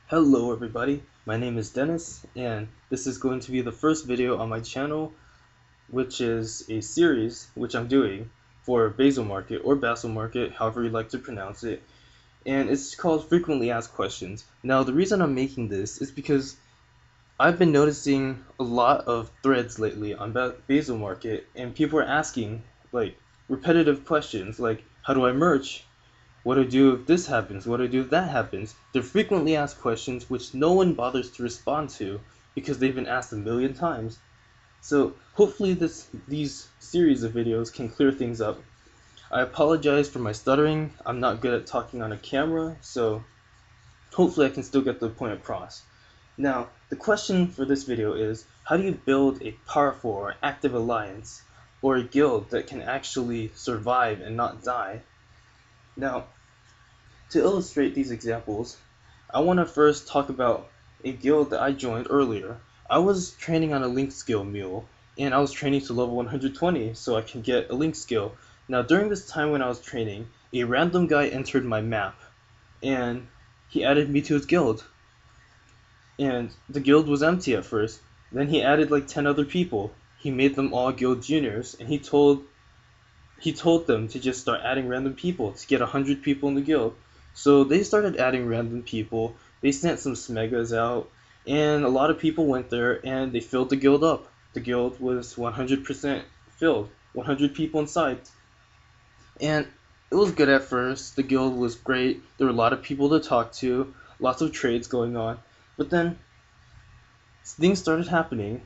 Hello everybody, my name is Dennis, and this is going to be the first video on my channel, which is a series which I'm doing for BasilMarket or BasilMarket, however you like to pronounce it, and it's called Frequently Asked Questions. Now the reason I'm making this is because I've been noticing a lot of threads lately on BasilMarket, and people are asking like repetitive questions like, how do I merch? What do I do if this happens? What do I do if that happens? They're frequently asked questions which no one bothers to respond to because they've been asked a million times. So hopefully these series of videos can clear things up. I apologize for my stuttering. I'm not good at talking on a camera, so hopefully I can still get the point across. Now, the question for this video is, how do you build a powerful or active alliance or a guild that can actually survive and not die? Now, to illustrate these examples, I want to first talk about a guild that I joined earlier. I was training on a link skill mule, and I was training to level 120 so I can get a link skill. Now during this time when I was training, a random guy entered my map, and he added me to his guild. And the guild was empty at first. Then he added like 10 other people. He made them all guild juniors, and he told them to just start adding random people to get 100 people in the guild. So they started adding random people, they sent some smegas out, and a lot of people went there and they filled the guild up. The guild was 100% filled, 100 people inside. And it was good at first, the guild was great, there were a lot of people to talk to, lots of trades going on. But then things started happening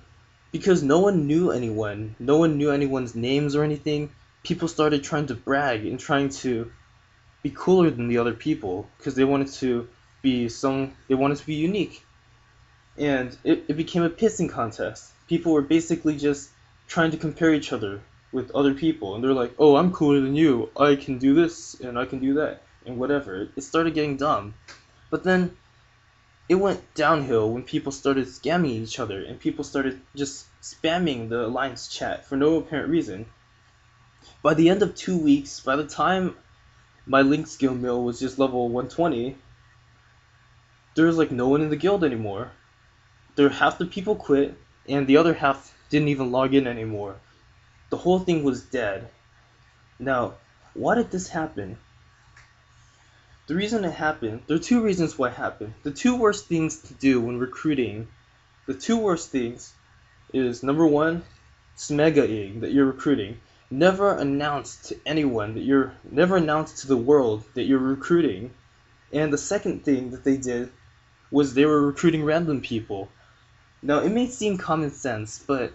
because no one knew anyone, no one knew anyone's names or anything. People started trying to brag and trying to be cooler than the other people because they wanted to be unique, and it became a pissing contest. People were basically just trying to compare each other with other people, and they're like, oh, I'm cooler than you, I can do this and I can do that and whatever. It started getting dumb. But then it went downhill when people started scamming each other and people started just spamming the alliance chat for no apparent reason. By the end of 2 weeks, by the time my link skill mill was just level 120, there was like no one in the guild anymore. Half the people quit, and the other half didn't even log in anymore. The whole thing was dead. Now, why did this happen? The reason it happened, there are two reasons why it happened. The two worst things to do when recruiting, the two worst things is, number one, smegaing that you're recruiting. Never announce to anyone that never announce to the world that you're recruiting. And the second thing that they did was they were recruiting random people. Now it may seem common sense, but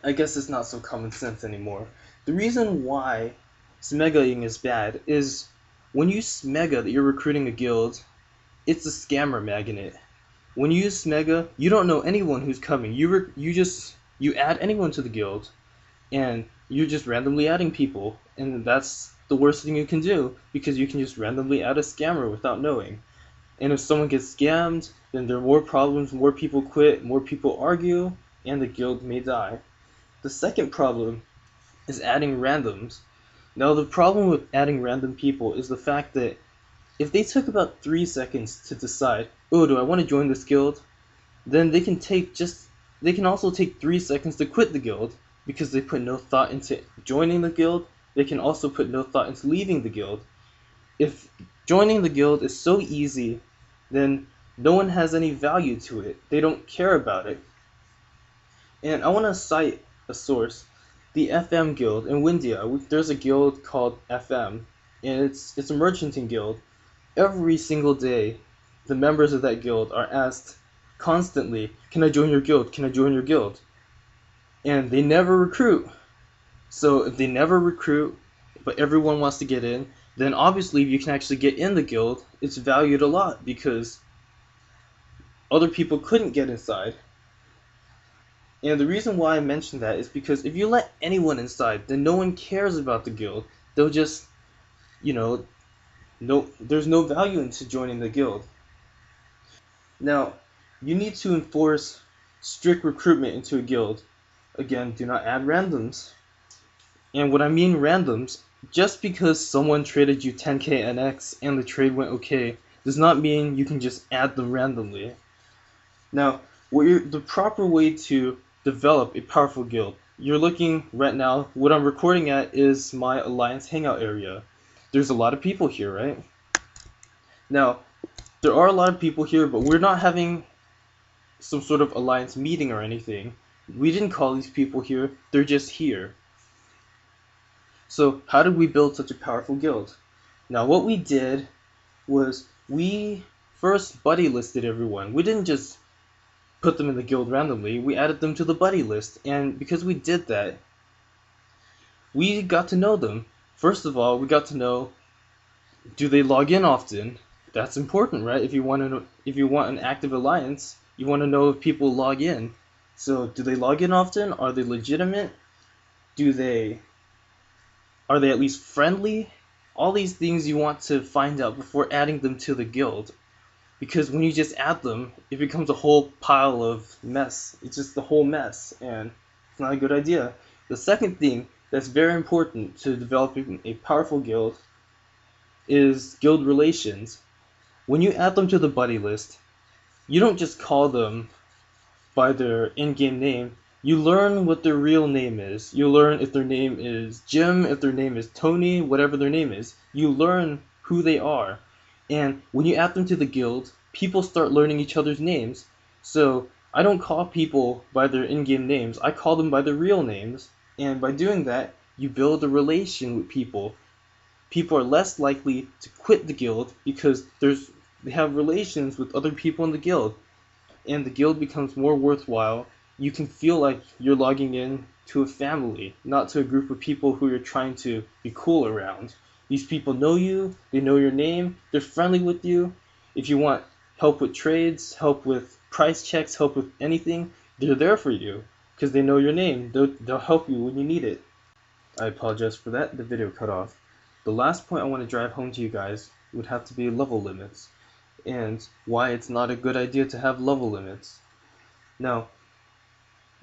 I guess it's not so common sense anymore. The reason why smegaing is bad is when you smega that you're recruiting a guild, it's a scammer magnet. When you use smega, you don't know anyone who's coming. You add anyone to the guild, and you're just randomly adding people, and that's the worst thing you can do because you can just randomly add a scammer without knowing. And if someone gets scammed, then there are more problems, more people quit, more people argue, and the guild may die. The second problem is adding randoms. Now the problem with adding random people is the fact that if they took about 3 seconds to decide, oh, do I want to join this guild? Then they can also take 3 seconds to quit the guild because they put no thought into joining the guild. They can also put no thought into leaving the guild. If joining the guild is so easy, then no one has any value to it. They don't care about it. And I want to cite a source, the FM guild in Windia. There's a guild called FM, and it's a merchanting guild. Every single day, the members of that guild are asked constantly, can I join your guild? Can I join your guild? And they never recruit. So if they never recruit, but everyone wants to get in, then obviously if you can actually get in the guild, it's valued a lot because other people couldn't get inside. And the reason why I mention that is because if you let anyone inside, then no one cares about the guild. They'll just, there's no value into joining the guild. Now, you need to enforce strict recruitment into a guild. Again, do not add randoms. And when I mean randoms, just because someone traded you 10k NX and the trade went okay, does not mean you can just add them randomly. Now, the proper way to develop a powerful guild, you're looking right now, what I'm recording at is my Alliance Hangout area. There's a lot of people here, right? Now, there are a lot of people here, but we're not having some sort of Alliance meeting or anything. We didn't call these people here, they're just here. So how did we build such a powerful guild? Now what we did was we first buddy listed everyone. We didn't just put them in the guild randomly, we added them to the buddy list, and because we did that, we got to know them. First of all, we got to know, do they log in often? That's important, right? If you want an active alliance, you want to know if people log in. So do they log in often? Are they legitimate? Are they at least friendly? All these things you want to find out before adding them to the guild. Because when you just add them, it becomes a whole pile of mess. It's just the whole mess, and it's not a good idea. The second thing that's very important to developing a powerful guild is guild relations. When you add them to the buddy list, you don't just call them by their in-game name. You learn what their real name is. You learn if their name is Jim, if their name is Tony, whatever their name is. You learn who they are. And when you add them to the guild, people start learning each other's names. So I don't call people by their in-game names. I call them by their real names. And by doing that, you build a relation with people. People are less likely to quit the guild because they have relations with other people in the guild. And the guild becomes more worthwhile. You can feel like you're logging in to a family, not to a group of people who you're trying to be cool around. These people know you, they know your name, they're friendly with you. If you want help with trades, help with price checks, help with anything, they're there for you because they know your name. They'll help you when you need it. I apologize for that, the video cut off. The last point I want to drive home to you guys would have to be level limits, and why it's not a good idea to have level limits. Now,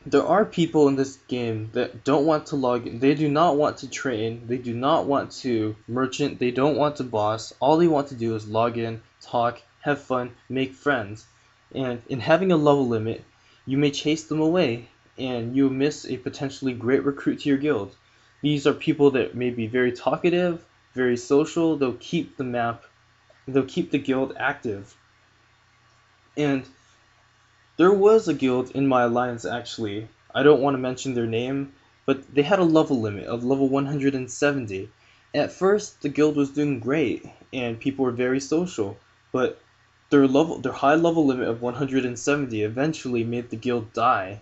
there are people in this game that don't want to log in. They do not want to train. They do not want to merchant. They don't want to boss. All they want to do is log in, talk, have fun, make friends. And in having a level limit, you may chase them away, and you miss a potentially great recruit to your guild. These are people that may be very talkative, very social. They'll keep the guild active. And there was a guild in my alliance, actually. I don't want to mention their name, but they had a level limit of level 170. At first, the guild was doing great, and people were very social, but their high level limit of 170 eventually made the guild die,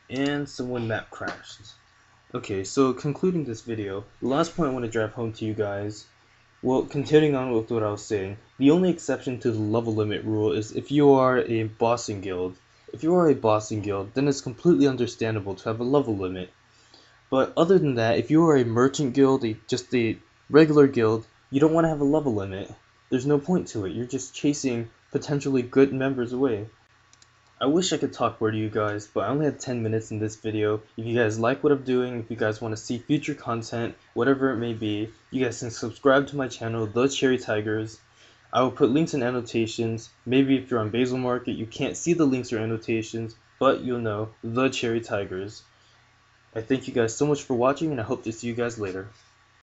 and someone map crashed. Okay, so concluding this video, the last point I want to drive home to you guys, well, continuing on with what I was saying, the only exception to the level limit rule is if you are a bossing guild. If you are a bossing guild, then it's completely understandable to have a level limit. But other than that, if you are a merchant guild, just a regular guild, you don't want to have a level limit. There's no point to it. You're just chasing potentially good members away. I wish I could talk more to you guys, but I only had 10 minutes in this video. If you guys like what I'm doing, if you guys want to see future content, whatever it may be, you guys can subscribe to my channel, The Cherry Tigers. I will put links and annotations. Maybe if you're on BasilMarket, you can't see the links or annotations, but you'll know The Cherry Tigers. I thank you guys so much for watching, and I hope to see you guys later.